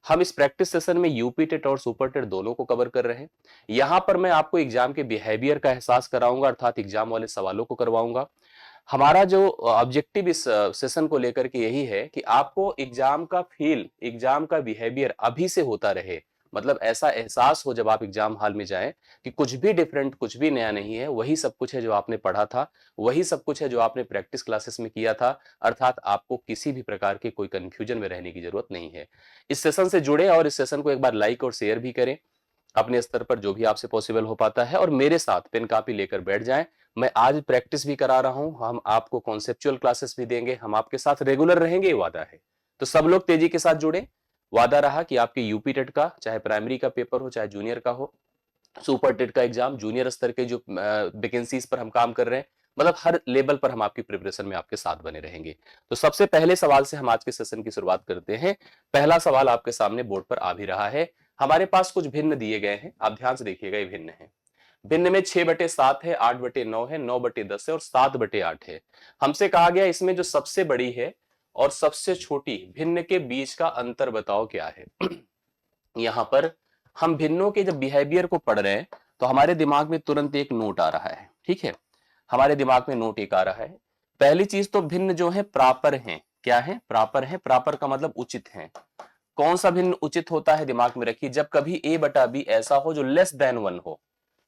हम इस practice session में यूपी टेट और सुपर टेट दोनों को कवर कर रहे हैं। यहां पर मैं आपको एग्जाम के बिहेवियर का एहसास कराऊंगा, अर्थात एग्जाम वाले सवालों को करवाऊंगा। हमारा जो ऑब्जेक्टिव इस सेशन को लेकर के यही है कि आपको एग्जाम का फील, एग्जाम का बिहेवियर अभी से होता रहे, मतलब ऐसा एहसास हो जब आप एग्जाम हॉल में जाएं कि कुछ भी डिफरेंट, कुछ भी नया नहीं है, वही सब कुछ है जो आपने पढ़ा था, वही सब कुछ है जो आपने प्रैक्टिस क्लासेस में किया था। अर्थात आपको किसी भी प्रकार के कोई कंफ्यूजन में रहने की जरूरत नहीं है। इस सेशन से जुड़े और इस सेशन को एक बार लाइक और शेयर भी करें अपने स्तर पर, जो भी आपसे पॉसिबल हो पाता है, और मेरे साथ पेन कॉपी लेकर बैठ जाएं। मैं आज प्रैक्टिस भी करा रहा हूं, हम आपको कॉन्सेप्चुअल क्लासेस भी देंगे, हम आपके साथ रेगुलर रहेंगे, ये वादा है। तो सब लोग तेजी के साथ जुड़े। वादा रहा कि आपके यूपी टेट का, चाहे प्राइमरी का पेपर हो, चाहे जूनियर का हो, सुपर टेट का एग्जाम, जूनियर स्तर के जो वैकेंसीज पर हम काम कर रहे हैं, मतलब हर लेवल पर हम आपकी प्रिपरेशन में आपके साथ बने रहेंगे। तो सबसे पहले सवाल से हम आज के सेशन की शुरुआत करते हैं। पहला सवाल आपके सामने बोर्ड पर आ भी रहा है। हमारे पास कुछ भिन्न दिए गए हैं, आप ध्यान से देखिएगा, ये भिन्न है। भिन्न में 6/7 है, 8/9 है, 9/10 है और 7/8 है। हमसे कहा गया इसमें जो सबसे बड़ी है और सबसे छोटी भिन्न के बीच का अंतर बताओ क्या है। यहां पर हम भिन्नों के जब बिहेवियर को पढ़ रहे हैं तो हमारे दिमाग में तुरंत एक नोट आ रहा है, ठीक है। हमारे दिमाग में नोट एक आ रहा है। पहली चीज तो भिन्न जो है प्रॉपर है। क्या है? प्रॉपर है। प्रॉपर का मतलब उचित है। कौन सा भिन्न उचित होता है दिमाग में रखिए, जब कभी a/b ऐसा हो जो लेस देन 1 हो,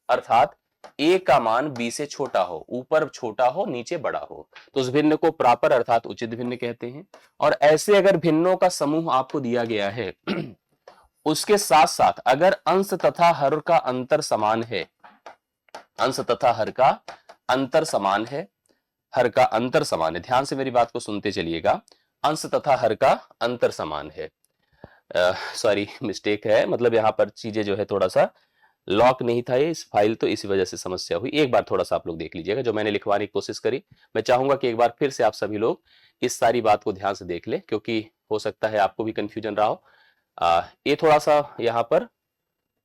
अर्थात a का मान b से छोटा हो, ऊपर छोटा हो नीचे बड़ा हो, तो उस भिन्न को प्रॉपर अर्थात उचित भिन्न कहते हैं। और ऐसे अगर भिन्नों का समूह आपको दिया गया है उसके साथ साथ अगर अंश तथा हर का अंतर समान है, अंश तथा हर का अंतर समान है, हर का अंतर समान है, ध्यान से मेरी बात को सुनते चलिएगा, अंश तथा हर का अंतर समान है। सॉरी मिस्टेक है, मतलब यहां पर चीजें जो है थोड़ा सा लॉक नहीं था ये इस फाइल, तो इसी वजह से समस्या हुई। एक बार थोड़ा सा आप लोग देख लीजिएगा, जो मैंने लिखवाने की कोशिश करी। मैं चाहूंगा कि एक बार फिर से आप सभी लोग इस सारी बात को ध्यान से देख ले, क्योंकि हो सकता है आपको भी कंफ्यूजन रहा हो। ये थोड़ा सा यहाँ पर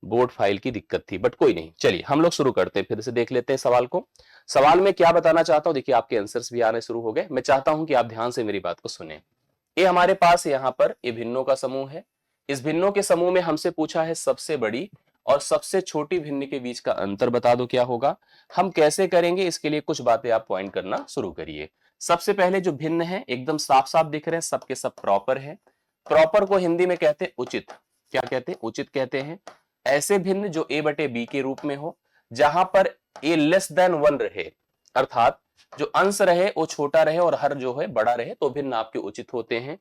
बोर्ड फाइल की दिक्कत थी, बट कोई नहीं। चलिए हम लोग शुरू करते हैं, फिर से देख लेते हैं सवाल को। सवाल में क्या बताना चाहता हूं, देखिए आपके आंसर्स भी आने शुरू हो गए। मैं चाहता हूं कि आप ध्यान से मेरी बात को सुने। ये हमारे पास यहाँ पर ये भिन्नों का समूह है। इस भिन्नों के समूह में हमसे पूछा है सबसे बड़ी और सबसे छोटी भिन्न के बीच का अंतर बता दो क्या होगा। हम कैसे करेंगे, इसके लिए कुछ बातें आप पॉइंट करना शुरू करिए। सबसे पहले जो भिन्न है एकदम साफ साफ दिख रहे हैं, सबके सब प्रॉपर है। प्रॉपर को हिंदी में कहते हैं उचित। क्या कहते हैं? उचित कहते हैं। ऐसे भिन्न जो a/b के रूप में हो, जहां पर a लेस देन 1 रहे, अर्थात जो अंश रहे वो छोटा रहे और हर जो है बड़ा रहे, तो भिन्न आपके उचित होते हैं।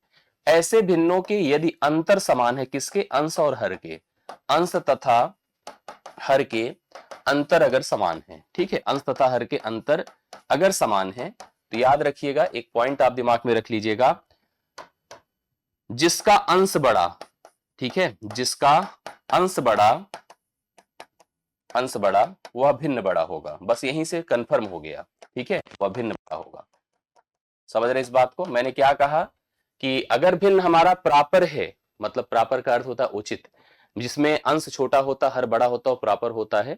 ऐसे भिन्नों के यदि अंतर समान है, किसके? अंश और हर के। अंश तथा हर के अंतर अगर समान है, ठीक है, अंश तथा हर के अंतर अगर समान है, तो याद रखिएगा, एक पॉइंट आप दिमाग में रख लीजिएगा, जिसका अंश बड़ा, ठीक है, जिसका अंश बड़ा, अंश बड़ा वह भिन्न बड़ा होगा। बस यहीं से कंफर्म हो गया, ठीक है, वह भिन्न बड़ा होगा। समझ रहे इस बात को? मैंने क्या कहा कि अगर भिन्न हमारा प्रॉपर है, मतलब प्रॉपर का अर्थ होता है उचित, जिसमें अंश छोटा होता हर बड़ा होता और प्रॉपर होता है।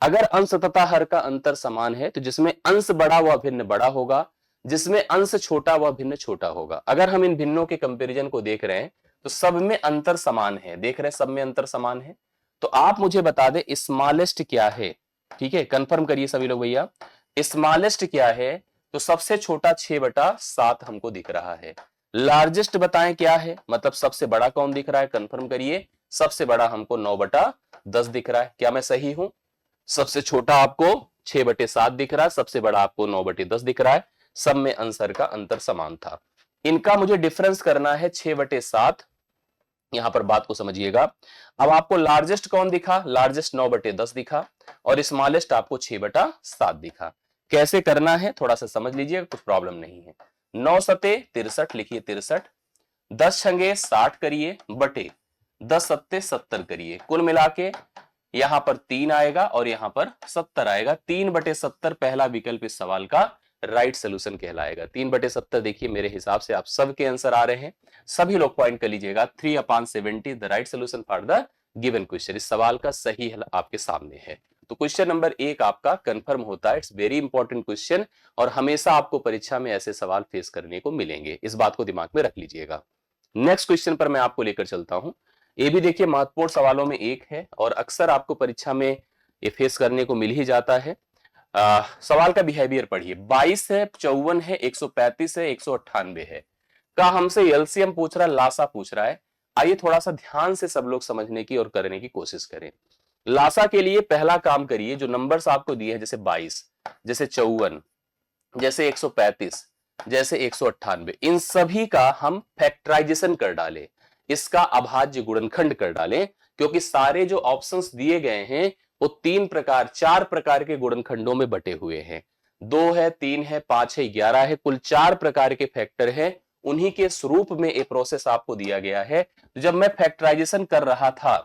अगर अंश तथा हर का अंतर समान है, तो जिसमें अंश बड़ा वह भिन्न बड़ा होगा, जिसमें अंश छोटा वह भिन्न छोटा होगा। अगर हम इन भिन्नों के कंपैरिजन को देख रहे हैं तो सब में अंतर समान है, देख रहे हैं सब में अंतर समान है। तो आप मुझे बता दें स्मॉलेस्ट क्या है, ठीक है, कंफर्म करिए सभी लोग भैया, स्मॉलेस्ट क्या है? तो सबसे छोटा 6/7 हमको दिख रहा है। लार्जेस्ट बताएं क्या है, मतलब सबसे बड़ा कौन दिख रहा है? कंफर्म करिए, सबसे बड़ा हमको 9/10 दिख रहा है। क्या मैं सही हूं? सबसे छोटा आपको 6/7 दिख रहा है, सबसे बड़ा आपको 9/10 दिख रहा है। सब में आंसर का अंतर समान था। इनका मुझे डिफरेंस करना है 6/7। यहां पर बात को समझिएगा। अब आपको लार्जेस्ट कौन दिखा? लार्जेस्ट 9/10 दिखा और स्मॉलेस्ट आपको 6/7 दिखा। कैसे करना है थोड़ा सा समझ लीजिएगा, कुछ प्रॉब्लम नहीं है। 9 सते 63 लिखिए 63, 10 छंगे 60 करिए बटे 10 सत्ते 70 करिए, कुल मिला के यहां पर 3 आएगा और यहां पर 70 आएगा। 3/70 पहला विकल्प इस सवाल का राइट सोल्यूशन कहलाएगा। 3/70 देखिए मेरे हिसाब से आप सबके आंसर आ रहे हैं, सभी लोग पॉइंट कर लीजिएगा। 3/70 the right solution for the given question. इस सवाल का सही हल आपके सामने है। तो क्वेश्चन नंबर 1 आपका कंफर्म होता है। इट्स वेरी इंपॉर्टेंट क्वेश्चन और हमेशा आपको परीक्षा में ऐसे सवाल फेस करने को मिलेंगे, इस बात को दिमाग में रख लीजिएगा। नेक्स्ट क्वेश्चन पर मैं आपको लेकर चलता हूं। ये भी देखिए महत्वपूर्ण सवालों में एक है और अक्सर आपको परीक्षा में ये फेस करने को मिल ही जाता है। सवाल का बिहेवियर पढ़िए, 22 है, 54 है, 135 है, 198 है का हमसे एलसीएम पूछ रहा है, लासा पूछ रहा है। आइए थोड़ा सा ध्यान से सब लोग समझने की और करने की कोशिश करें। लासा के लिए पहला काम करिए, जो नंबर्स आपको दिए हैं जैसे 22, जैसे 54, जैसे 135, जैसे 198, इन सभी का हम फैक्टराइजेशन कर डालें, इसका अभाज्य गुणनखंड कर डालें, क्योंकि सारे जो ऑप्शंस दिए गए हैं वो 4 प्रकार के गुणनखंडों में बटे हुए हैं। 2 है, 3 है, 5 है, 11 है, कुल 4 प्रकार के फैक्टर हैं। उन्हीं के स्वरूप में एक प्रोसेस आपको दिया गया है। जब मैं फैक्टराइजेशन कर रहा था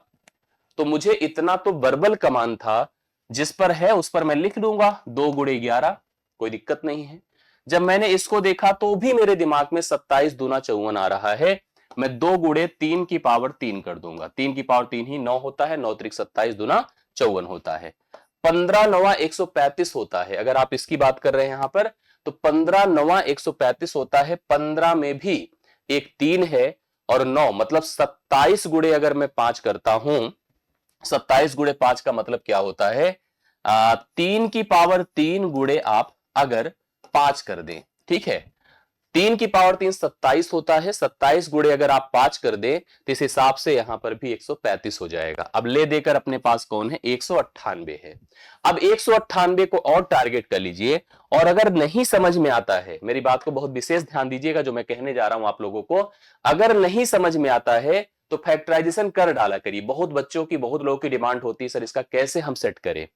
तो मुझे इतना तो वर्बल कमांड था, जिस पर है उस पर मैं लिख दूंगा 2 गुणे 11, कोई दिक्कत नहीं है। जब मैंने इसको देखा तो भी मेरे दिमाग में 27 दूना 54 आ रहा है, मैं 2 गुणे 3 की पावर 3 कर दूंगा, 3 की पावर 3 ही 9 होता है, 9 त्रिक 27 दूना 54 होता है। 15 9 135 होता है, अगर आप इसकी बात कर रहे हैं यहां पर, तो 15 9 135 होता है। 15 में भी एक 3 है और 9, मतलब 27 गुणे अगर मैं 5 करता हूं, 27 गुणे 5 का मतलब क्या होता है, 3 की पावर 3 गुणे आप अगर 5 कर दें, ठीक है, 3 की पावर 3 27 होता है, 27 गुणे अगर आप 5 कर दें तो इस हिसाब से यहां पर भी 135 हो जाएगा। अब ले देकर अपने पास कौन है, 198 है। अब 198 को और टारगेट कर लीजिए, और अगर नहीं समझ में आता है, मेरी बात को बहुत विशेष ध्यान दीजिएगा जो मैं कहने जा रहा हूं आप लोगों को, अगर नहीं समझ में आता है तो फैक्टराइजेशन कर डाला करिए। बहुत बच्चों की, बहुत लोगों की डिमांड होती है, सर इसका कैसे हम सेट करें,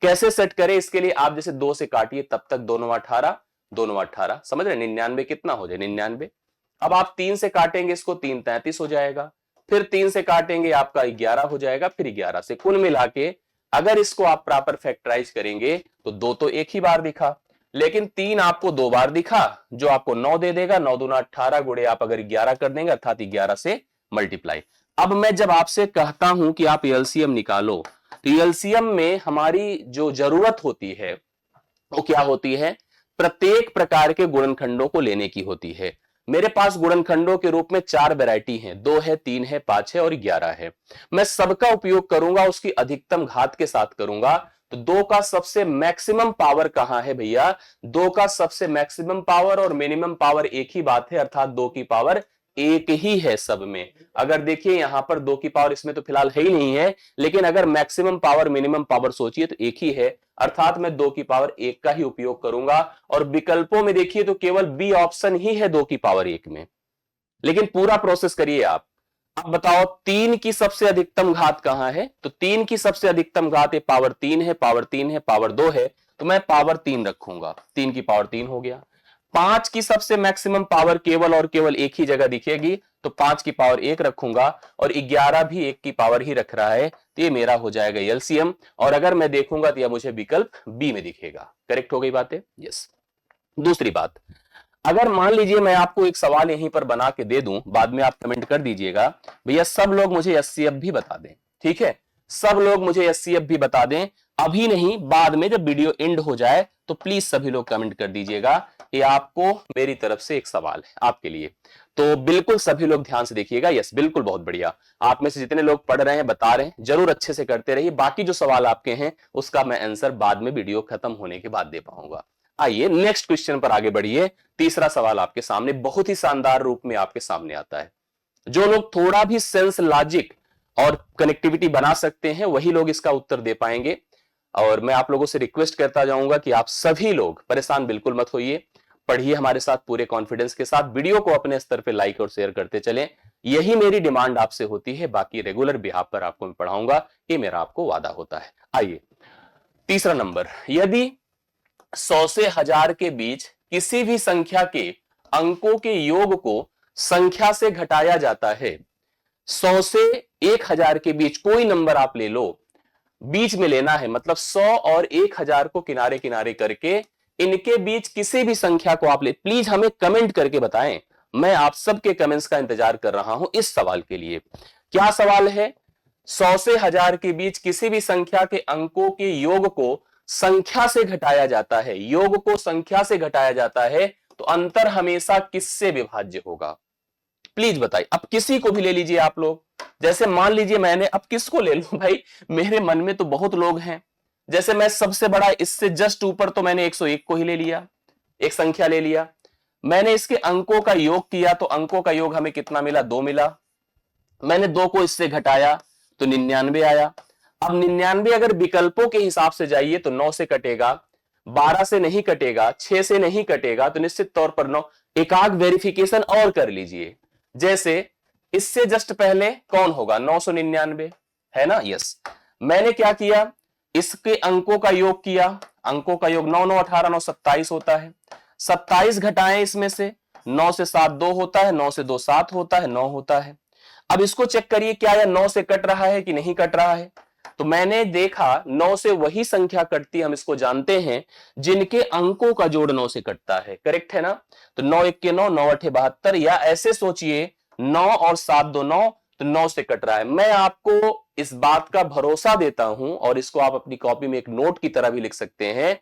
कैसे सेट करें। इसके लिए आप जैसे 2 से काटिए, तब तक 2 9 18, 2 9 18, समझ रहे, 99 कितना हो जाए, 99। अब आप 3 से काटेंगे इसको, 3 33 हो जाएगा, फिर 3 से काटेंगे आपका 11 हो जाएगा, फिर 11 से, कुल मिला के अगर इसको आप प्रॉपर फैक्टराइज करेंगे तो 2 तो एक ही बार दिखा, लेकिन 3 आपको 2 बार दिखा, जो आपको 9 दे देगा। 9 दूना 18 गुणे आप अगर 11 कर देंगे, अर्थात 11 से मल्टीप्लाई। अब मैं जब आपसे कहता हूं कि आप एलसीएम निकालो, तो एलसीएम में हमारी जो जरूरत होती है वो क्या होती है, प्रत्येक प्रकार के गुणनखंडों को लेने की होती है। मेरे पास गुणनखंडों के रूप में 4 वैरायटी हैं, 2 है, 3 है, 5 है और 11 है। मैं सबका उपयोग करूंगा, उसकी अधिकतम घात के साथ करूंगा। तो 2 का सबसे मैक्सिमम पावर कहां है भैया, 2 का सबसे मैक्सिमम पावर और मिनिमम पावर एक ही बात है, अर्थात 2 की पावर एक ही है सब में। अगर देखिए यहां पर 2 की पावर इसमें तो फिलहाल है ही नहीं है, लेकिन अगर मैक्सिमम पावर मिनिमम पावर सोचिए तो एक ही है, अर्थात मैं 2 की पावर 1 का ही उपयोग करूंगा। और विकल्पों में देखिए तो केवल बी ऑप्शन ही है 2 की पावर 1 में। लेकिन पूरा प्रोसेस करिए आप। अब बताओ 3 की सबसे अधिकतम घात कहां है, तो 3 की सबसे अधिकतम घात ये पावर 3 है, पावर 3 है, पावर 2 है, तो मैं पावर 3 रखूंगा, 3 की पावर 3 हो गया। 5 की सबसे मैक्सिमम पावर केवल और केवल एक ही जगह दिखेगी, तो 5 की पावर 1 रखूंगा, और 11 भी 1 की पावर ही रख रहा है, तो ये मेरा हो जाएगा एलसीएम। और अगर मैं देखूंगा तो यह मुझे विकल्प बी में दिखेगा। करेक्ट हो गई बातें, यस। दूसरी बात, अगर मान लीजिए मैं आपको एक सवाल यहीं पर बना के दे दूं, बाद में आप कमेंट कर दीजिएगा, भैया सब लोग मुझे एचसीएफ भी बता दें, ठीक है, सब लोग मुझे एचसीएफ भी बता दें, अभी नहीं, बाद में जब वीडियो एंड हो जाए तो प्लीज सभी लोग कमेंट कर दीजिएगा। ये आपको मेरी तरफ से एक सवाल है आपके लिए, तो बिल्कुल सभी लोग ध्यान से देखिएगा। यस, बिल्कुल, बहुत बढ़िया। आप में से जितने लोग पढ़ रहे हैं, बता रहे हैं, जरूर अच्छे से करते रहिए। बाकी जो सवाल आपके हैं उसका मैं आंसर बाद में वीडियो खत्म होने के बाद दे पाऊंगा। आइए नेक्स्ट क्वेश्चन पर आगे बढ़िए। तीसरा सवाल आपके सामने बहुत ही शानदार रूप में आपके सामने आता है। जो लोग थोड़ा भी सेंस, लॉजिक और कनेक्टिविटी बना सकते हैं वही लोग इसका उत्तर दे पाएंगे। और मैं आप लोगों से रिक्वेस्ट करता जाऊंगा कि आप सभी लोग परेशान बिल्कुल मत होइए, पढ़िए हमारे साथ पूरे कॉन्फिडेंस के साथ, वीडियो को अपने स्तर पे लाइक और शेयर करते चलें। यही मेरी डिमांड आपसे होती है, बाकी रेगुलर बिहाफ पर आपको मैं पढ़ाऊंगा, ये मेरा आपको वादा होता है। आइए तीसरा नंबर, यदि 100 से 1000 के बीच किसी भी संख्या के अंकों के योग को संख्या से घटाया जाता है, 100 से 1000 के बीच कोई नंबर आप ले लो, बीच में लेना है, मतलब 100 और 1000 को किनारे किनारे करके इनके बीच किसी भी संख्या को आप ले। प्लीज हमें कमेंट करके बताएं, मैं आप सबके कमेंट्स का इंतजार कर रहा हूं इस सवाल के लिए। क्या सवाल है, 100 से 1000 के बीच किसी भी संख्या के अंकों के योग को संख्या से घटाया जाता है, योग को संख्या से घटाया जाता है, तो अंतर हमेशा किससे विभाज्य होगा। प्लीज बताइए। अब किसी को भी ले लीजिए आप लोग, जैसे मान लीजिए मैंने, अब किसको ले लूं भाई, मेरे मन में तो बहुत लोग हैं। जैसे मैं सबसे बड़ा इससे जस्ट ऊपर तो मैंने 101 को ही ले लिया, एक संख्या ले लिया। मैंने इसके अंकों का योग किया तो अंकों का योग हमें कितना मिला, 2 मिला। मैंने 2 को इससे घटाया तो 99 आया। अब 99 अगर विकल्पों के हिसाब से जाइए तो 9 से कटेगा, 12 से नहीं कटेगा, 6 से नहीं कटेगा, तो निश्चित तौर पर 9। एक आग वेरिफिकेशन और कर लीजिए, जैसे इससे जस्ट पहले कौन होगा, 999 है ना। यस, मैंने क्या किया, इसके अंकों का योग किया, अंकों का योग 9 9 18 9 27 होता है। 27 घटाएं इसमें से, 9 से 7 2 होता है, 9 से 2 7 होता है, 9 होता है। अब इसको चेक करिए क्या यह 9 से कट रहा है कि नहीं कट रहा है। तो मैंने देखा 9 से वही संख्या कटती, हम इसको जानते हैं, जिनके अंकों का जोड़ 9 से कटता है, करेक्ट है ना। तो 9 1 के 9, 9 8 72, या ऐसे सोचिए 9 और 7 2 9, तो 9 से कट रहा है। मैं आपको इस बात का भरोसा देता हूं, और इसको आप अपनी कॉपी में एक नोट की तरह भी लिख सकते हैं,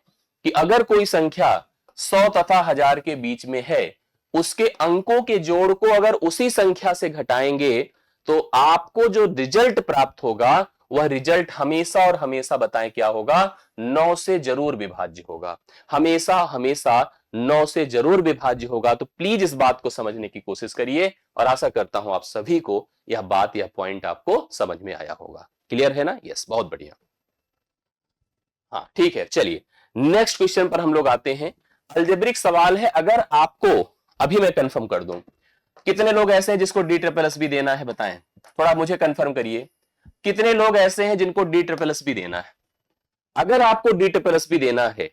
कि अगर कोई संख्या 100 तथा 1000 के बीच में है, उसके अंकों के जोड़ को अगर उसी संख्या से घटाएंगे तो आपको जो रिजल्ट प्राप्त होगा वह रिजल्ट हमेशा और हमेशा बताएं क्या होगा, 9 से जरूर विभाज्य होगा, हमेशा हमेशा 9 से जरूर विभाज्य होगा। तो प्लीज इस बात को समझने की कोशिश करिए, और आशा करता हूं आप सभी को यह बात, यह पॉइंट आपको समझ में आया होगा। क्लियर है ना। यस, बहुत बढ़िया। हाँ ठीक है, चलिए नेक्स्ट क्वेश्चन पर हम लोग आते हैं। अलजेब्रिक सवाल है, अगर आपको, अभी मैं कंफर्म कर दूं, कितने लोग ऐसे हैं जिसको डी ट्रिपल एस बी देना है, बताएं थोड़ा मुझे कंफर्म करिए, कितने लोग ऐसे हैं जिनको डी ट्रिपल एस बी देना है। अगर आपको डी ट्रिपल एस बी देना है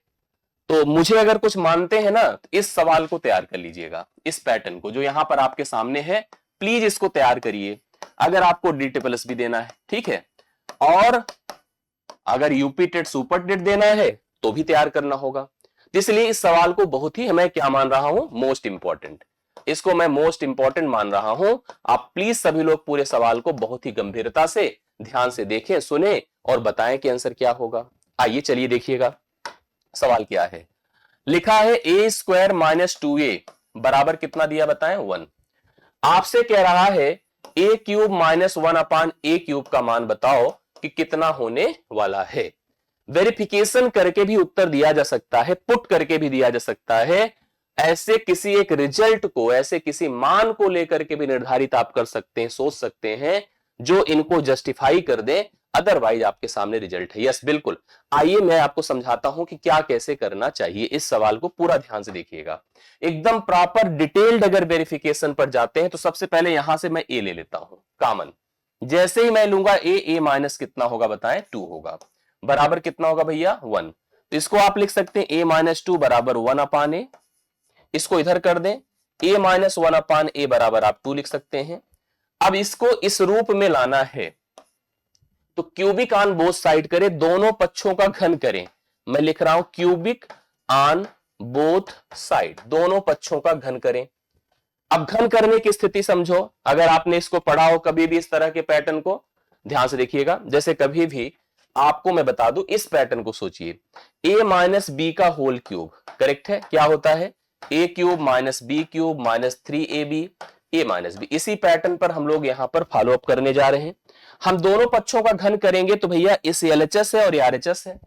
तो मुझे अगर कुछ मानते हैं ना, तो इस सवाल को तैयार कर लीजिएगा, इस पैटर्न को जो यहां पर आपके सामने है, प्लीज इसको तैयार करिए अगर आपको डी ट्रिपल एस बी देना है, ठीक है। और अगर यूपी टेट सुपर टेट देना है तो भी तैयार करना होगा। इसलिए इस सवाल को बहुत ही, मैं क्या मान रहा हूं, मोस्ट इंपॉर्टेंट, इसको मैं मोस्ट इंपॉर्टेंट मान रहा हूं। आप प्लीज सभी लोग पूरे सवाल को बहुत ही गंभीरता से, ध्यान से देखें, सुने और बताएं कि आंसर क्या होगा। आइए चलिए देखिएगा सवाल क्या है। लिखा है ए स्क्वायर माइनस 2a बराबर कितना दिया, बताएं 1। आपसे कह रहा है ए क्यूब माइनस 1 अपान ए क्यूब का मान बताओ कि कितना होने वाला है। वेरिफिकेशन करके भी उत्तर दिया जा सकता है, पुट करके भी दिया जा सकता है, ऐसे किसी एक रिजल्ट को, ऐसे किसी मान को लेकर के भी निर्धारित आप कर सकते हैं, सोच सकते हैं, जो इनको जस्टिफाई कर दे, अदरवाइज आपके सामने रिजल्ट है। यस बिल्कुल, आइए मैं आपको समझाता हूं कि क्या कैसे करना चाहिए। इस सवाल को पूरा ध्यान से देखिएगा, एकदम प्रॉपर डिटेल्ड अगर वेरिफिकेशन पर जाते हैं तो सबसे पहले यहां से मैं ए ले लेता हूं कॉमन। जैसे ही मैं लूंगा ए माइनस कितना होगा, बताएं 2 होगा, बराबर कितना होगा भैया 1। तो इसको आप लिख सकते हैं ए माइनस 2 बराबर 1 अपान ए। इसको इधर कर दें, ए माइनस 1 अपान ए बराबर आप 2 लिख सकते हैं। अब इसको इस रूप में लाना है तो क्यूबिक ऑन बोथ साइड करें, दोनों पक्षों का घन करें। मैं लिख रहा हूं क्यूबिक ऑन बोथ साइड, दोनों पक्षों का घन करें। अब घन करने की स्थिति समझो, अगर आपने इसको पढ़ा हो कभी भी इस तरह के पैटर्न को, ध्यान से देखिएगा। जैसे कभी भी आपको मैं बता दूं, इस पैटर्न को सोचिए, a माइनस बी का होल क्यूब, करेक्ट है, क्या होता है a cube minus b cube minus 3ab a minus b. इसी पैटर्न पर हम लोग यहां पर फॉलो अप करने जा रहे हैं। हम दोनों पक्षों का घन करेंगे तो भैया इस LHS है और RHS है,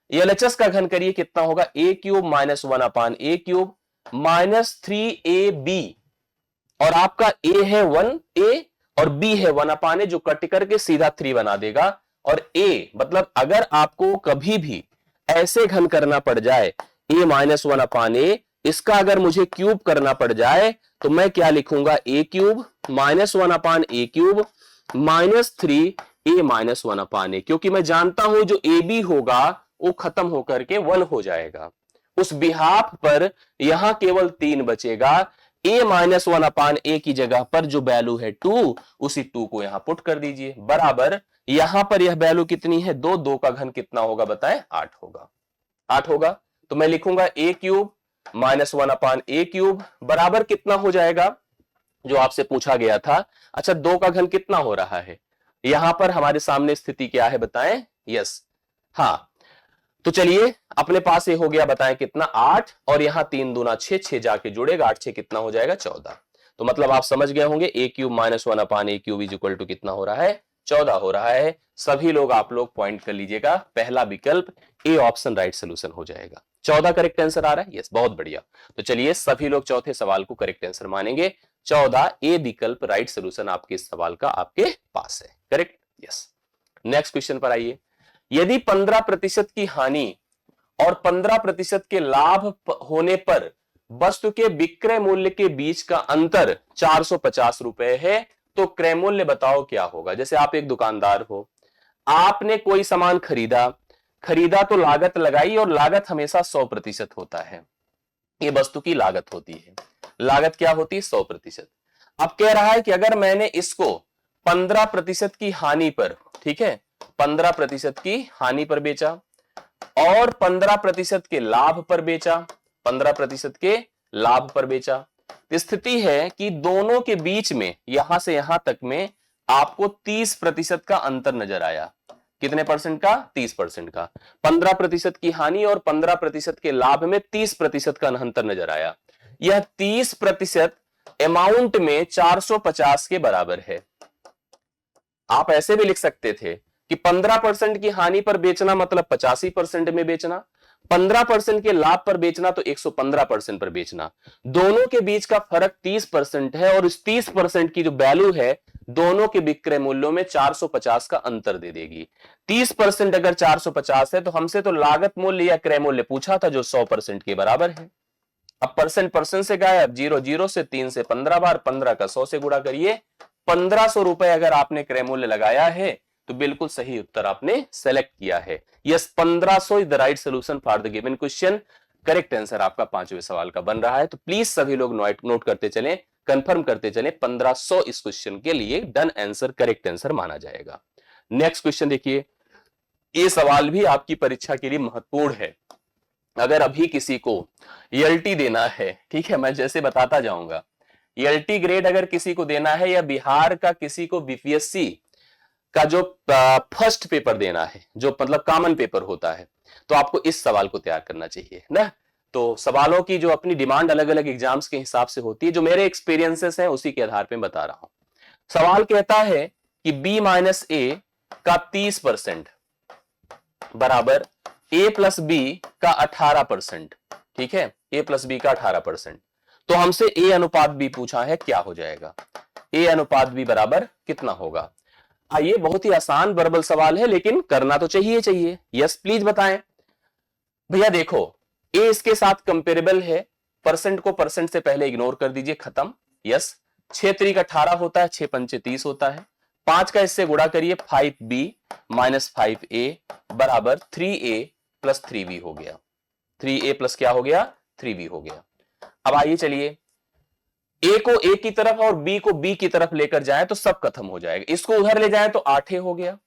LHS का घन करिए कितना होगा, a cube minus 1 upon a cube minus 3ab, और आपका a है 1a और b है 1 अपान ए, जो कट करके सीधा 3 बना देगा। और a मतलब अगर आपको कभी भी ऐसे घन करना पड़ जाए, a माइनस 1 अपान ए, इसका अगर मुझे क्यूब करना पड़ जाए तो मैं क्या लिखूंगा, a cube minus 1 upon A cube minus 3a minus 1 अपान ए, क्योंकि मैं जानता हूं जो ए बी होगा वो खत्म होकर के 1 हो जाएगा। उस बिहाफ पर यहां केवल 3 बचेगा। a माइनस 1 अपान ए की जगह पर जो वैल्यू है 2, उसी 2 को यहां पुट कर दीजिए, बराबर यहां पर यह वैल्यू कितनी है 2, 2 का घन कितना होगा बताएं 8 होगा, 8 होगा। तो मैं लिखूंगा a cube minus 1 upon A cube बराबर कितना हो जाएगा, जो आपसे पूछा गया था। अच्छा 2 का घन कितना हो रहा है, यहां पर हमारे सामने स्थिति क्या है बताएं, यस हाँ। तो चलिए अपने पास ये हो गया, बताएं कितना 8, और यहां 3 दूना 6, 6 जाके जुड़ेगा 8 6 कितना हो जाएगा 14। तो मतलब आप समझ गए होंगे a cube minus 1 upon a cube is equal to कितना हो रहा है, 14 हो रहा है। सभी लोग आप लोग पॉइंट कर लीजिएगा, पहला विकल्प ए ऑप्शन राइट सोल्यूशन हो जाएगा। 14 करेक्ट आंसर आ रहा है, यस बहुत बढ़िया। तो चलिए सभी लोग चौथे सवाल को करेक्ट आंसर मानेंगे, 14 ए विकल्प राइट सोल्यूशन आपके इस सवाल का आपके पास है, करेक्ट, यस। नेक्स्ट क्वेश्चन पर आइए। यदि 15% की हानि और 15% के लाभ होने पर वस्तु के विक्रय मूल्य के बीच का अंतर 450 रुपए है, तो क्रय मूल्य बताओ क्या होगा। जैसे आप एक दुकानदार हो, आपने कोई सामान खरीदा तो लागत लगाई, और लागत हमेशा 100% होता है, ये वस्तु की लागत होती है। लागत क्या होती है, 100%। अब कह रहा है कि अगर मैंने इसको 15% की हानि पर, ठीक है, 15% की हानि पर बेचा और 15% के लाभ पर बेचा, 15% के लाभ पर बेचा, तो स्थिति है कि दोनों के बीच में यहां से यहां तक में आपको 30% का अंतर नजर आया। कितने परसेंट का, 30% का। 15% की हानि और 15% के लाभ में 30% का अंतर नजर आया। यह 30% अमाउंट में 450 के बराबर है। आप ऐसे भी लिख सकते थे कि 15% की हानि पर बेचना मतलब 85% में बेचना, 15% के लाभ पर बेचना तो 115% पर बेचना। दोनों के बीच का फर्क 30% है, और इस 30% की जो वैल्यू है दोनों के विक्रय मूल्यों में 450 का अंतर दे देगी। 30% अगर 450 है तो हमसे तो लागत मूल्य या क्रय मूल्य पूछा था जो 100% के बराबर है। अब परसेंट परसेंट से गायब, 0 0 से 3 से 15 बार, 15 का 100 से गुणा करिए। 1500 रुपए अगर आपने क्रय मूल्य लगाया है तो बिल्कुल सही उत्तर आपने सेलेक्ट किया है। Yes, 1500 is the right solution for the given question. Correct answer आपका पांचवें सवाल का बन रहा है। तो प्लीज सभी लोग नोट करते चलें, कंफर्म करते चलें, 1500 इस क्वेश्चन के लिए डन आंसर, करेक्ट आंसर माना जाएगा। नेक्स्ट क्वेश्चन देखिए, ये सवाल भी आपकी परीक्षा के लिए महत्वपूर्ण है। अगर अभी किसी को ELT देना है, ठीक है, मैं जैसे बताता जाऊंगा, ELT ग्रेड अगर किसी को देना है या बिहार का किसी को BPSC का जो फर्स्ट पेपर देना है, जो मतलब कॉमन पेपर होता है, तो आपको इस सवाल को तैयार करना चाहिए ना। तो सवालों की जो अपनी डिमांड अलग अलग एग्जाम्स के हिसाब से होती है, जो मेरे एक्सपीरियंसेस हैं उसी के आधार पर बता रहा हूं। सवाल कहता है कि B-A का 30% बराबर A प्लस बी का 18%, ठीक है, A प्लस बी का 18%। तो हमसे A अनुपात B पूछा है, क्या हो जाएगा, A अनुपात B बराबर कितना होगा। ये बहुत ही आसान वर्बल सवाल है, लेकिन करना तो चाहिए। यस प्लीज बताएं भैया। देखो A इसके साथ कंपेरेबल है, परसेंट को परसेंट से पहले इग्नोर कर दीजिए, खत्म। यस, 6 3 18 होता है, 6 5 30 होता है, 5 का इससे गुणा करिए, 5B माइनस 5A बराबर 3A प्लस 3B हो गया। 3A प्लस क्या हो गया, 3B हो गया। अब आइए चलिए, A को A की तरफ और B को B की तरफ लेकर जाए तो सब खत्म हो जाएगा। इसको उधर ले जाए तो 8A हो गया,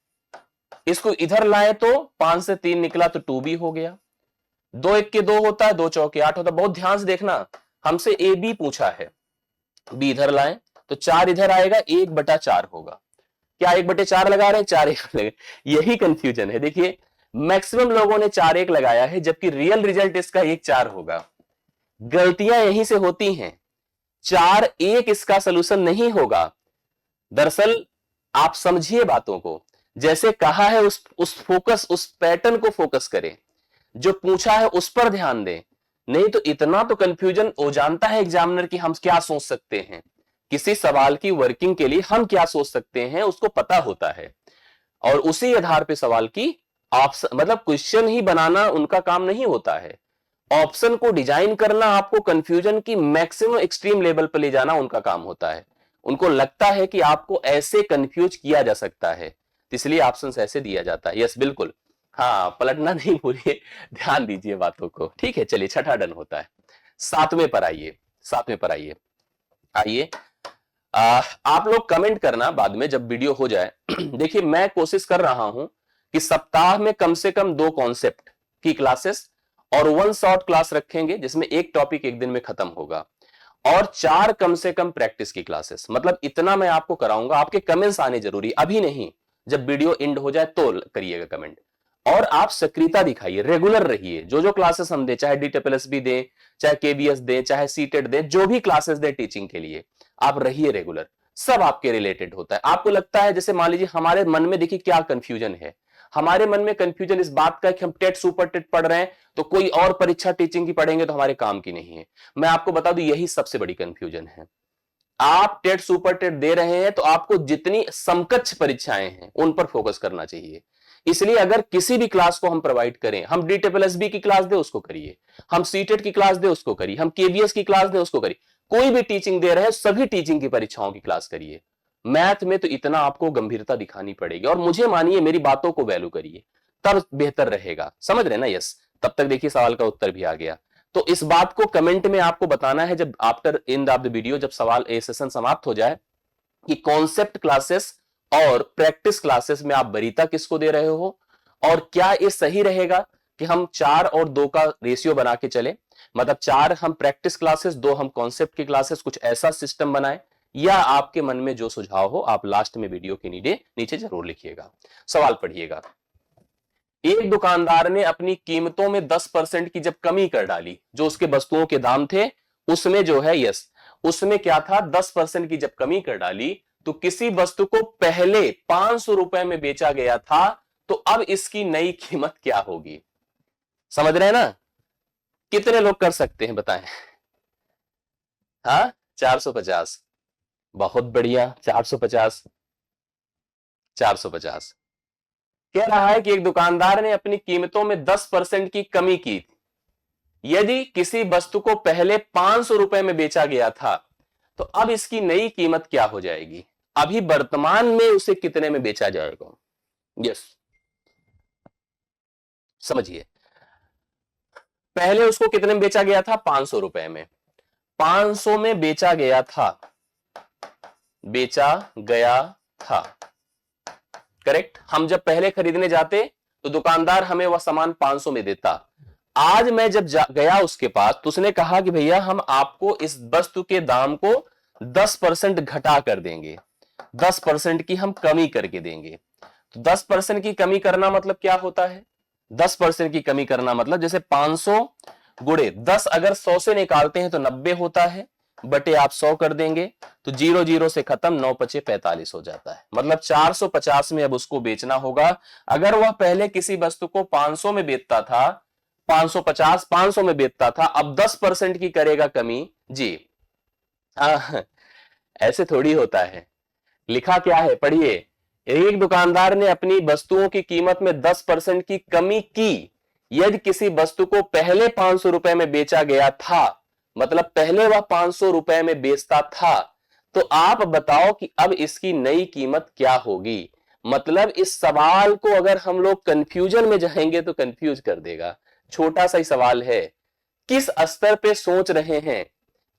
इसको इधर लाए तो 5 से 3 निकला तो 2B हो गया। 2 1 के 2 होता है, 2 चौके 8 होता है। बहुत ध्यान से देखना, हमसे AB पूछा है, B इधर लाए तो 4 इधर आएगा, 1/4 होगा। क्या 1/4 लगा रहे हैं, 4 1 लगे, यही कंफ्यूजन है। देखिए मैक्सिमम लोगों ने 4 1 लगाया है, जबकि रियल रिजल्ट इसका 1 4 होगा। गलतियां यहीं से होती हैं, 4 1 इसका सोल्यूशन नहीं होगा। दरअसल आप समझिए बातों को, जैसे कहा है उस फोकस, उस पैटर्न को फोकस करें, जो पूछा है उस पर ध्यान दें। नहीं तो इतना तो कंफ्यूजन हो जानता है एग्जामिनर कि हम क्या सोच सकते हैं, किसी सवाल की वर्किंग के लिए हम क्या सोच सकते हैं उसको पता होता है, और उसी आधार पे सवाल की ऑप्शन मतलब क्वेश्चन ही बनाना उनका काम नहीं होता है। ऑप्शन को डिजाइन करना, आपको कंफ्यूजन की मैक्सिमम एक्सट्रीम लेवल पर ले जाना उनका काम होता है। उनको लगता है कि आपको ऐसे कंफ्यूज किया जा सकता है, इसलिए ऑप्शन ऐसे दिया जाता है। यस बिल्कुल, हाँ पलटना नहीं भूलिए, ध्यान दीजिए बातों को, ठीक है। चलिए छठा डन होता है। सातवें पर आइए, आइए आप लोग कमेंट करना बाद में जब वीडियो हो जाए। देखिए मैं कोशिश कर रहा हूं कि सप्ताह में कम से कम 2 कॉन्सेप्ट की क्लासेस और 1 शॉर्ट क्लास रखेंगे, जिसमें एक टॉपिक एक दिन में खत्म होगा, और 4 कम से कम प्रैक्टिस की क्लासेस। मतलब इतना मैं आपको कराऊंगा। आपके कमेंट्स आने जरूरी, अभी नहीं, जब वीडियो एंड हो जाए तो करिएगा कमेंट। और आप सक्रियता दिखाइए, रेगुलर रहिए। जो जो क्लासेस हम दें, चाहे DSSB दें, चाहे KBS दें, चाहे सीटेट दें, जो भी क्लासेस दें टीचिंग के लिए, आप रहिए रेगुलर। सब आपके रिलेटेड होता है। आपको लगता है, जैसे मान लीजिए हमारे मन में देखिए क्या कंफ्यूजन है, हमारे मन में कंफ्यूजन इस बात का कि हम टेट सुपर टेट पढ़ रहे हैं तो कोई और परीक्षा टीचिंग की पढ़ेंगे तो हमारे काम की नहीं है। मैं आपको बता दूं, यही सबसे बड़ी कंफ्यूजन है। आप टेट सुपर टेट दे रहे हैं तो आपको जितनी समकक्ष परीक्षाएं हैं उन पर फोकस करना चाहिए। इसलिए अगर किसी भी क्लास को हम प्रोवाइड करें, हम DSSB की क्लास दे उसको करिए, हम सीटेट की क्लास दे उसको करिए, हम KBS की क्लास दे उसको करिए, कोई भी टीचिंग दे रहे हैं सभी टीचिंग की परीक्षाओं की क्लास करिए। मैथ में तो इतना आपको गंभीरता दिखानी पड़ेगी, और मुझे मानिए, मेरी बातों को वैल्यू करिए, तब बेहतर रहेगा। समझ रहे ना? यस। तब तक देखिए सवाल का उत्तर भी आ गया। तो इस बात को कमेंट में आपको बताना है जब after end of the video, जब सवाल ए सेशन समाप्त हो जाए, कि कॉन्सेप्ट क्लासेस और प्रैक्टिस क्लासेस में आप वरीयता किसको दे रहे हो, और क्या ये सही रहेगा कि हम 4 और 2 का रेशियो बना के चले, मतलब 4 हम प्रैक्टिस क्लासेस, 2 हम कॉन्सेप्ट की क्लासेस, कुछ ऐसा सिस्टम बनाए, या आपके मन में जो सुझाव हो आप लास्ट में वीडियो के नीचे जरूर लिखिएगा। सवाल पढ़िएगा। एक दुकानदार ने अपनी कीमतों में 10% की जब कमी कर डाली, जो उसके वस्तुओं के दाम थे उसमें जो है, यस, उसमें क्या था, 10% की जब कमी कर डाली, तो किसी वस्तु को पहले 500 रुपए में बेचा गया था, तो अब इसकी नई कीमत क्या होगी? समझ रहे हैं ना? कितने लोग कर सकते हैं बताएं? हाँ, 450। बहुत बढ़िया, 450। 450 कह रहा है कि एक दुकानदार ने अपनी कीमतों में 10% की कमी की। यदि किसी वस्तु को पहले 500 रुपए में बेचा गया था, तो अब इसकी नई कीमत क्या हो जाएगी? अभी वर्तमान में उसे कितने में बेचा जाएगा? यस, समझिए। पहले उसको कितने में बेचा गया था? 500 रुपए में। 500 में बेचा गया था, बेचा गया था, करेक्ट। हम जब पहले खरीदने जाते तो दुकानदार हमें वह सामान 500 में देता। आज मैं जब गया उसके पास तो उसने कहा कि भैया हम आपको इस वस्तु के दाम को 10% घटा कर देंगे, 10% की हम कमी करके देंगे। तो 10% की कमी करना मतलब क्या होता है? 10% की कमी करना मतलब, जैसे 500 गुणे 10 अगर 100 से निकालते हैं तो 90 होता है, बटे आप 100 कर देंगे तो 0 0 से खत्म, 9 5 45 हो जाता है। मतलब 450 में अब उसको बेचना होगा। अगर वह पहले किसी वस्तु को 500 में बेचता था, 550 500 में बेचता था, अब 10% की करेगा कमी जी। ऐसे थोड़ी होता है। लिखा क्या है, पढ़िए। एक दुकानदार ने अपनी वस्तुओं की कीमत में 10% की कमी की यदि किसी वस्तु को पहले 500 रुपए में बेचा गया था, मतलब पहले वह 500 रुपए में बेचता था, तो आप बताओ कि अब इसकी नई कीमत क्या होगी। मतलब इस सवाल को अगर हम लोग कंफ्यूजन में जाएंगे तो कंफ्यूज कर देगा। छोटा सा ही सवाल है, किस स्तर पे सोच रहे हैं,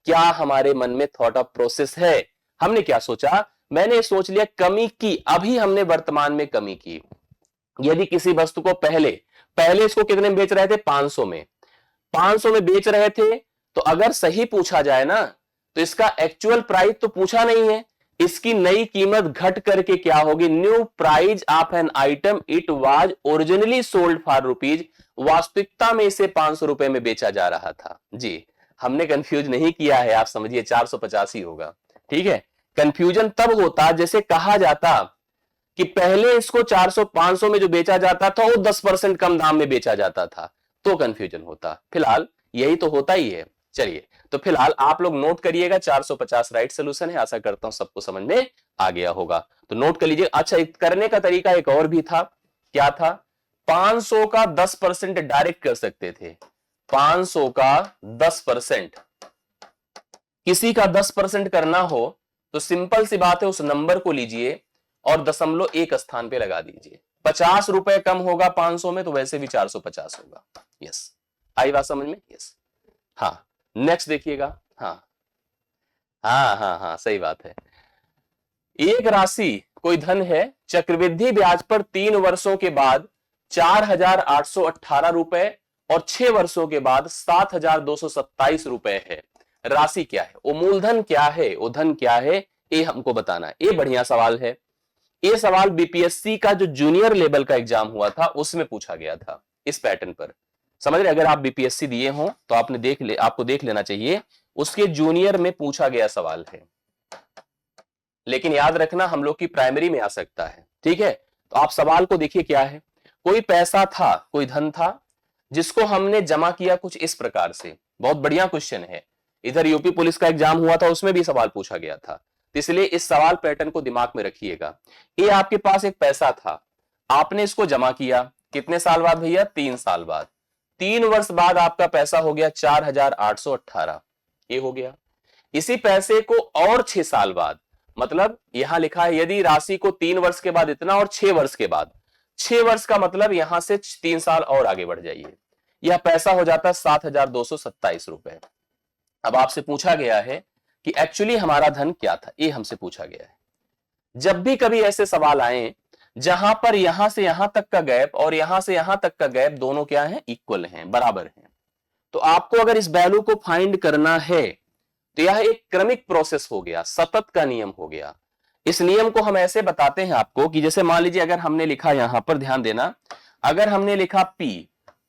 क्या हमारे मन में थॉट ऑफ प्रोसेस है? हमने क्या सोचा, मैंने सोच लिया कमी की, अभी हमने वर्तमान में कमी की। यदि किसी वस्तु को पहले इसको कितने में बेच रहे थे? 500 में। 500 में बेच रहे थे, तो अगर सही पूछा जाए ना, तो इसका एक्चुअल प्राइस तो पूछा नहीं है, इसकी नई कीमत घट करके क्या होगी? New price of an item it was originally sold for rupees. वास्तविकता में इसे 500 रुपए में बेचा जा रहा था जी। हमने कंफ्यूज नहीं किया है, आप समझिए 450 ही होगा। ठीक है। कंफ्यूजन तब होता जैसे कहा जाता कि पहले इसको 400 500 में जो बेचा जाता था वो 10% कम दाम में बेचा जाता था, तो कंफ्यूजन होता। फिलहाल यही तो होता ही है। चलिए, तो फिलहाल आप लोग नोट करिएगा, 450 राइट सोल्यूशन है। आशा करता हूं सबको समझ में आ गया होगा, तो नोट कर लीजिए। अच्छा, करने का तरीका एक और भी था। क्या था? 500 का 10% डायरेक्ट कर सकते थे। 500 का 10%, किसी का 10% करना हो तो सिंपल सी बात है, उस नंबर को लीजिए और 0.1 स्थान पे लगा दीजिए। 50 रुपए कम होगा 500 में, तो वैसे भी 450 होगा। यस, आई बात समझ में? यस। हाँ, नेक्स्ट देखिएगा। हाँ हाँ हाँ हाँ, सही बात है। एक राशि, कोई धन है, चक्रवृद्धि ब्याज पर 3 वर्षों के बाद 4,818 रुपए और 6 वर्षों के बाद 7,227 रुपए है। राशि क्या है? वो मूलधन क्या है? वो धन क्या है? ये हमको बताना है। ये बढ़िया सवाल है। ये सवाल बीपीएससी का जो जूनियर लेवल का एग्जाम हुआ था उसमें पूछा गया था इस पैटर्न पर। समझ रहे, अगर आप बीपीएससी दिए हो तो आपको देख लेना चाहिए, उसके जूनियर में पूछा गया सवाल है। लेकिन याद रखना हम लोग की प्राइमरी में आ सकता है, ठीक है। तो आप सवाल को देखिए क्या है। कोई पैसा था, कोई धन था, जिसको हमने जमा किया कुछ इस प्रकार से। बहुत बढ़िया क्वेश्चन है। इधर यूपी पुलिस का एग्जाम हुआ था, उसमें भी सवाल पूछा गया था, तो इसलिए इस सवाल पैटर्न को दिमाग में रखिएगा। ये आपके पास एक पैसा था, आपने इसको जमा किया कितने साल बाद भैया? 3 साल बाद। 3 वर्ष बाद आपका पैसा हो गया 4818, ये हो गया। इसी पैसे को और 6 साल बाद, मतलब यहां लिखा है यदि राशि को 3 वर्ष के बाद इतना और 6 वर्ष के बाद, 6 वर्ष का मतलब यहां से 3 साल और आगे बढ़ जाइए, यह पैसा हो जाता है 7227 रुपए। अब आपसे पूछा गया है कि एक्चुअली हमारा धन क्या था, ये हमसे पूछा गया है। जब भी कभी ऐसे सवाल आए जहां पर यहां से यहां तक का गैप और यहां से यहां तक का गैप दोनों क्या है? इक्वल हैं, बराबर हैं, तो आपको अगर इस वैल्यू को फाइंड करना है तो यह एक क्रमिक प्रोसेस हो गया, सतत का नियम हो गया। इस नियम को हम ऐसे बताते हैं आपको कि जैसे मान लीजिए अगर हमने लिखा, यहां पर ध्यान देना, अगर हमने लिखा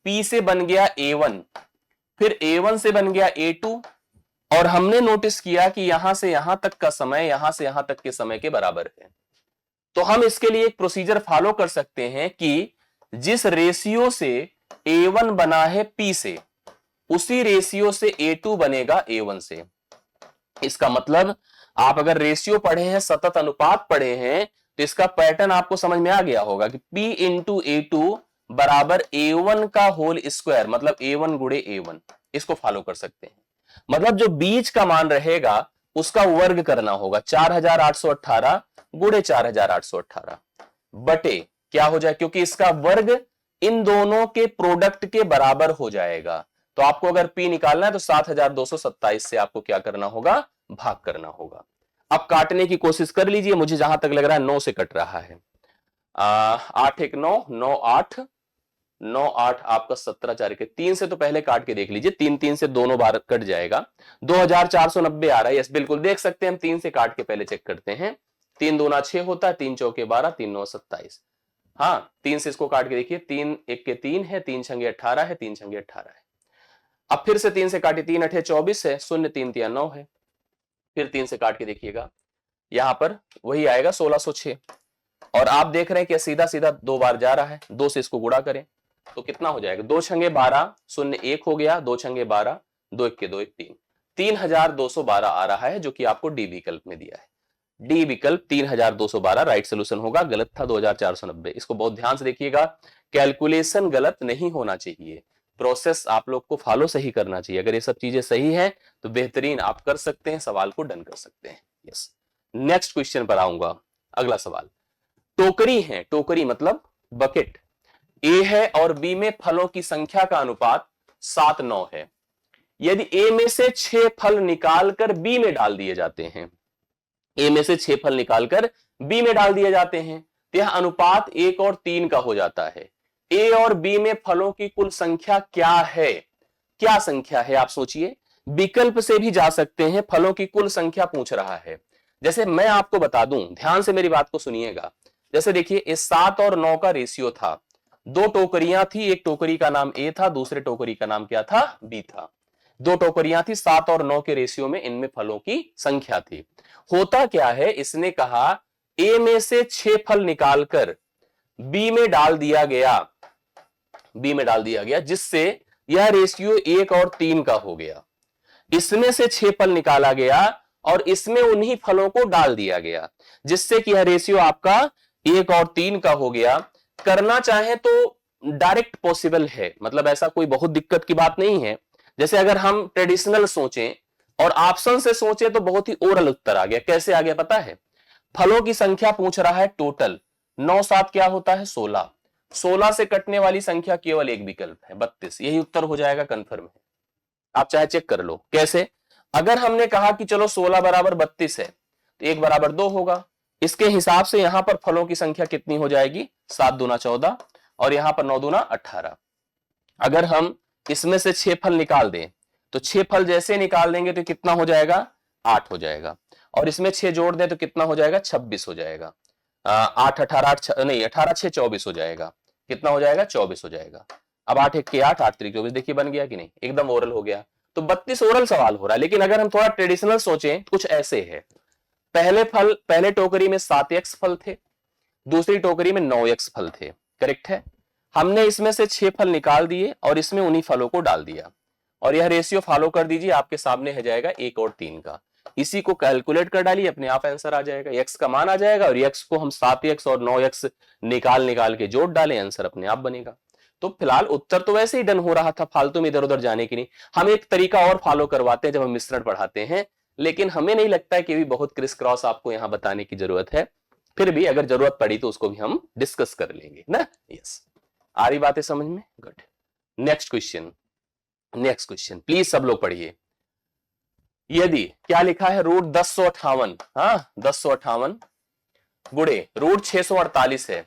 P से बन गया A1, फिर A1 से बन गया A2, और हमने नोटिस किया कि यहां से यहां तक का समय यहां से यहां तक के समय के बराबर है, तो हम इसके लिए एक प्रोसीजर फॉलो कर सकते हैं कि जिस रेशियो से A1 बना है P से, उसी रेशियो से A2 बनेगा A1 से। इसका मतलब आप अगर रेशियो पढ़े हैं, सतत अनुपात पढ़े हैं, तो इसका पैटर्न आपको समझ में आ गया होगा कि P इंटू A2 बराबर A1 का होल स्क्वायर, मतलब A1 गुणे A1। इसको फॉलो कर सकते हैं, मतलब जो बीच का मान रहेगा उसका वर्ग करना होगा, 4818 गुणे 4818 बटे क्या हो जाए, क्योंकि इसका वर्ग इन दोनों के प्रोडक्ट के बराबर हो जाएगा। तो आपको अगर P निकालना है तो 7227 से आपको क्या करना होगा? भाग करना होगा। अब काटने की कोशिश कर लीजिए, मुझे जहां तक लग रहा है 9 से कट रहा है। 8 1 9 9 8 9 8 आपका 17 4 के 3 से तो पहले काट के देख लीजिए, 3 3 से दोनों बार कट जाएगा, 2490 आ रहा है। यस बिल्कुल देख सकते हैं हम, 3 से काट के पहले चेक करते हैं। 3 दूना 6 होता है, 3 चौके 12, 3 9 27। हाँ, 3 से इसको काट के देखिए, 3 1 के 3 है, 3 छंगे 18 है, 3 छंगे 18 है। अब फिर से 3 से काटे, 3 8 24 है, 0 3 3 9 है। फिर 3 से काट के देखिएगा, यहां पर वही आएगा 1606। और आप देख रहे हैं कि सीधा सीधा 2 बार जा रहा है, 2 से इसको गुणा करें तो कितना हो जाएगा? 2 छंगे 12, 0 1 हो गया, 2 छंगे 12, 2 1 के 2 1 3, 3212 आ रहा है, जो कि आपको डी विकल्प में दिया है। डी विकल्प 3212 राइट सोल्यूशन होगा, गलत था 2490। इसको बहुत ध्यान से देखिएगा, कैलकुलेशन गलत नहीं होना चाहिए, प्रोसेस आप लोग को फॉलो सही करना चाहिए। अगर ये सब चीजें सही है तो बेहतरीन आप कर सकते हैं, सवाल को डन कर सकते हैं। यस, नेक्स्ट क्वेश्चन पर आऊंगा। अगला सवाल, टोकरी है, टोकरी मतलब बकेट, ए है और बी में फलों की संख्या का अनुपात 7 9 है। यदि ए में से 6 फल निकालकर बी में डाल दिए जाते हैं, ए में से 6 फल निकालकर बी में डाल दिए जाते हैं, तो यह अनुपात 1 और 3 का हो जाता है। ए और बी में फलों की कुल संख्या क्या है? क्या संख्या है आप सोचिए, विकल्प से भी जा सकते हैं, फलों की कुल संख्या पूछ रहा है। जैसे मैं आपको बता दूं, ध्यान से मेरी बात को सुनिएगा। जैसे देखिए, इस 7 और 9 का रेशियो था, 2 टोकरियां थी, एक टोकरी का नाम ए था, दूसरे टोकरी का नाम क्या था? बी था। 2 टोकरियां थी, 7 और 9 के रेशियो में इनमें फलों की संख्या थी। होता क्या है, इसने कहा ए में से 6 फल निकालकर बी में डाल दिया गया, बी में डाल दिया गया, जिससे यह रेशियो 1 और 3 का हो गया। इसमें से 6 फल निकाला गया और इसमें उन्हीं फलों को डाल दिया गया, जिससे कि यह रेशियो आपका 1 और 3 का हो गया। करना चाहे तो डायरेक्ट पॉसिबल है, मतलब ऐसा कोई बहुत दिक्कत की बात नहीं है। जैसे अगर हम ट्रेडिशनल सोचें और ऑप्शन से सोचें तो बहुत ही ओरल उत्तर आ गया। कैसे आ गया पता है? फलों की संख्या पूछ रहा है टोटल, 9 7 क्या होता है? 16। 16 से कटने वाली संख्या केवल एक विकल्प है, 32। यही उत्तर हो जाएगा, कंफर्म है। आप चाहे चेक कर लो कैसे। अगर हमने कहा कि चलो 16 बराबर 32 है तो 1 बराबर 2 होगा, इसके हिसाब से यहां पर फलों की संख्या कितनी हो जाएगी? 7 दूना 14 और यहां पर 9 दूना 18। अगर हम इसमें से 6 फल निकाल दें तो 6 फल जैसे निकाल देंगे तो कितना हो जाएगा? 8 हो जाएगा। और इसमें 6 जोड़ दें तो कितना हो जाएगा? 26 हो जाएगा। 8 18 8 नहीं 18 6 24 हो जाएगा। कितना हो जाएगा? 24 हो जाएगा। अब 8 1 के 8 8 3 24 देखिए बन गया कि नहीं? एकदम ओरल हो गया। तो 32 ओरल सवाल हो रहा है। लेकिन अगर हम थोड़ा ट्रेडिशनल सोचें, कुछ ऐसे है, पहले टोकरी में 7x फल थे, दूसरी टोकरी में 9x फल थे, करेक्ट है। हमने इसमें से 6 फल निकाल दिए और इसमें उन्हीं फलों को डाल दिया, और यह रेशियो फॉलो कर दीजिए, आपके सामने है जाएगा 1 और 3 का। इसी को कैलकुलेट कर डालिए, अपने आप आंसर आ जाएगा, x का मान आ जाएगा, और x को हम 7x और 9x निकाल के जोड़ डालें, आंसर अपने आप बनेगा। तो फिलहाल उत्तर तो वैसे ही डन हो रहा था, फालतू में इधर उधर जाने की नहीं। हम एक तरीका और फॉलो करवाते हैं जब हम मिश्रण पढ़ाते हैं, लेकिन हमें नहीं लगता है कि भी बहुत क्रिस क्रॉस आपको यहां बताने की जरूरत है। फिर भी अगर जरूरत पड़ी तो उसको भी हम डिस्कस कर लेंगे ना। यस, आ रही बातें समझ में? गुड। नेक्स्ट क्वेश्चन प्लीज सब लोग पढ़िए। यदि क्या लिखा है, रूट 1058, हाँ 1058 गुड़े रूट 648 है,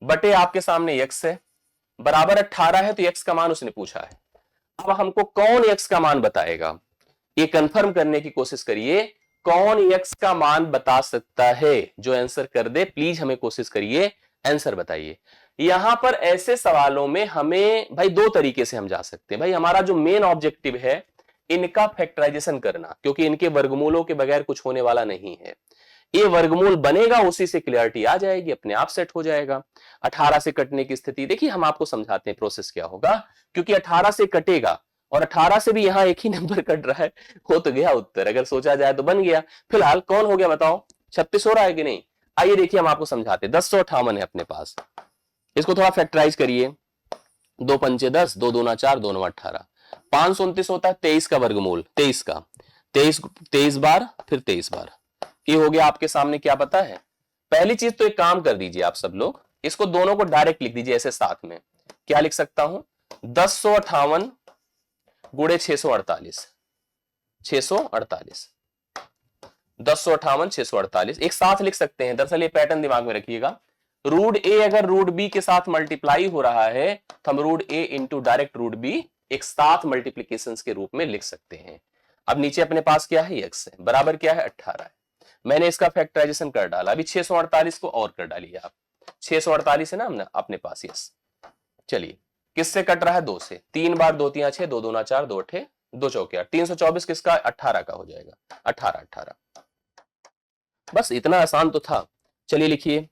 बटे आपके सामने x है, बराबर 18 है, तो x का मान उसने पूछा है। अब हमको कौन x का मान बताएगा, ये कंफर्म करने की कोशिश करिए, कौन x का मान बता सकता है? जो आंसर कर दे प्लीज हमें कोशिश करिए, आंसर बताइए। यहां पर ऐसे सवालों में हमें भाई दो तरीके से हम जा सकते हैं। भाई हमारा जो मेन ऑब्जेक्टिव है इनका फैक्टराइजेशन करना, क्योंकि इनके वर्गमूलों के बगैर कुछ होने वाला नहीं है। ये वर्गमूल बनेगा, उसी से क्लियरिटी आ जाएगी, अपने आप सेट हो जाएगा। 18 से कटने की स्थिति देखिए, हम आपको समझाते हैं प्रोसेस क्या होगा, क्योंकि 18 से कटेगा और 18 से भी यहां एक ही नंबर कट रहा है, हो तो गया उत्तर, अगर सोचा जाए तो बन गया। फिलहाल कौन हो गया बताओ? 36 हो रहा है कि नहीं? आइए देखिए हम आपको समझाते हैं। 1058 है अपने पास, इसको थोड़ा फैक्टराइज करिए। 2 पंचे 10, 2 दूना 4, 2 9 18, 529 होता है 23 का वर्गमूल, 23 का 23 बार, फिर 23 बार। ये हो गया आपके सामने, क्या पता है? पहली चीज तो एक काम कर दीजिए आप सब लोग, इसको दोनों को डायरेक्ट लिख दीजिए ऐसे साथ में। क्या लिख सकता हूं? 1058 गुणे 648, 648, 1058 648 एक साथ लिख सकते हैं। दरअसल ये पैटर्न दिमाग में रखिएगा, रूट ए अगर रूट बी के साथ मल्टीप्लाई हो रहा है तो हम रूट ए इंटू डायरेक्ट रूट बी एक साथ मल्टीप्लीकेशन के रूप में लिख सकते हैं। अब नीचे अपने पास क्या है? x है, बराबर क्या है? 18 है। मैंने इसका फैक्टराइजेशन कर डाला। अभी 648 को और कर डालिए आप, 648 है ना हमने अपने पास। यस, चलिए किससे कट रहा है? 2 से। 3 बार 2 3 6, 2 दूना 4, 2 अठे 2 चौके 324 किसका? 18 का हो जाएगा। 18 18 बस इतना आसान तो था। चलिए लिखिए,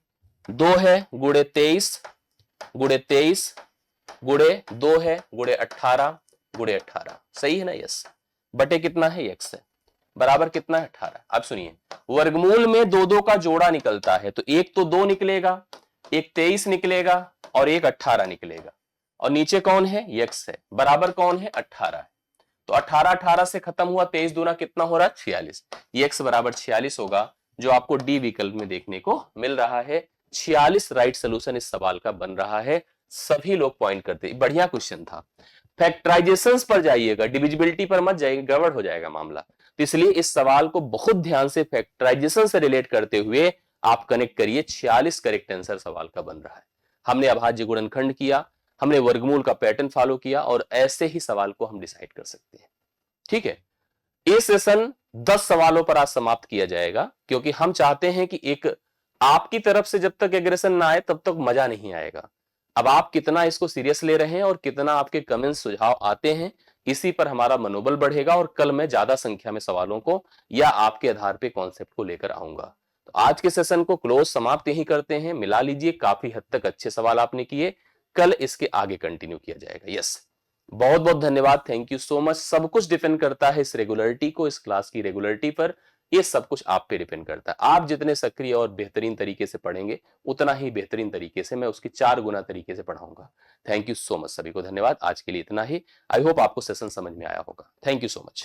2 है गुड़े 23 गुड़े 23 गुड़े 2 है गुड़े 18 गुड़े 18, सही है ना? यस, बटे कितना है? x है, बराबर कितना है? 18। अब सुनिए, वर्गमूल में 2 2 का जोड़ा निकलता है, तो एक तो 2 निकलेगा, एक 23 निकलेगा और एक 18 निकलेगा, और नीचे कौन है? x है, बराबर कौन है? 18 है। तो 18 18 से खत्म हुआ, 23 दूना कितना हो रहा है? 46। ये x बराबर 46 होगा, जो आपको डी विकल्प में देखने को मिल रहा है। 46 राइट सोल्यूशन इस सवाल का बन रहा है। सभी लोग पॉइंट करते, बढ़िया क्वेश्चन था। फैक्टराइजेशंस पर जाइएगा, डिविजिबिलिटी पर मत जाइए, गड़बड़ हो जाएगा मामला। तो इसलिए इस सवाल को बहुत ध्यान से फैक्टराइजेशन से रिलेट करते हुए आप कनेक्ट करिए। 46 करेक्ट आंसर सवाल का बन रहा है। हमने अभाज्य गुणनखंड किया, हमने वर्गमूल का पैटर्न फॉलो किया, और ऐसे ही सवाल को हम डिसाइड कर सकते हैं। ठीक है, ये सेशन 10 सवालों पर आज समाप्त किया जाएगा, क्योंकि हम चाहते हैं कि एक आपकी तरफ से जब तक एग्रेशन ना आए तब तक मजा नहीं आएगा। अब आप कितना इसको सीरियस ले रहे हैं और कितना आपके कमेंट्स सुझाव आते हैं, इसी पर हमारा मनोबल बढ़ेगा, और कल मैं ज्यादा संख्या में सवालों को या आपके आधार पे कॉन्सेप्ट को लेकर आऊंगा। तो आज के सेशन को क्लोज समाप्त यही करते हैं। मिला लीजिए, काफी हद तक अच्छे सवाल आपने किए, कल इसके आगे कंटिन्यू किया जाएगा। यस, बहुत बहुत धन्यवाद, थैंक यू सो मच। सब कुछ डिपेंड करता है इस रेगुलरिटी को, इस क्लास की रेगुलरिटी पर। ये सब कुछ आप पे डिपेंड करता है। आप जितने सक्रिय और बेहतरीन तरीके से पढ़ेंगे, उतना ही बेहतरीन तरीके से मैं उसकी 4 गुना तरीके से पढ़ाऊंगा। थैंक यू सो मच, सभी को धन्यवाद। आज के लिए इतना ही। आई होप आपको सेशन समझ में आया होगा। Thank you so much.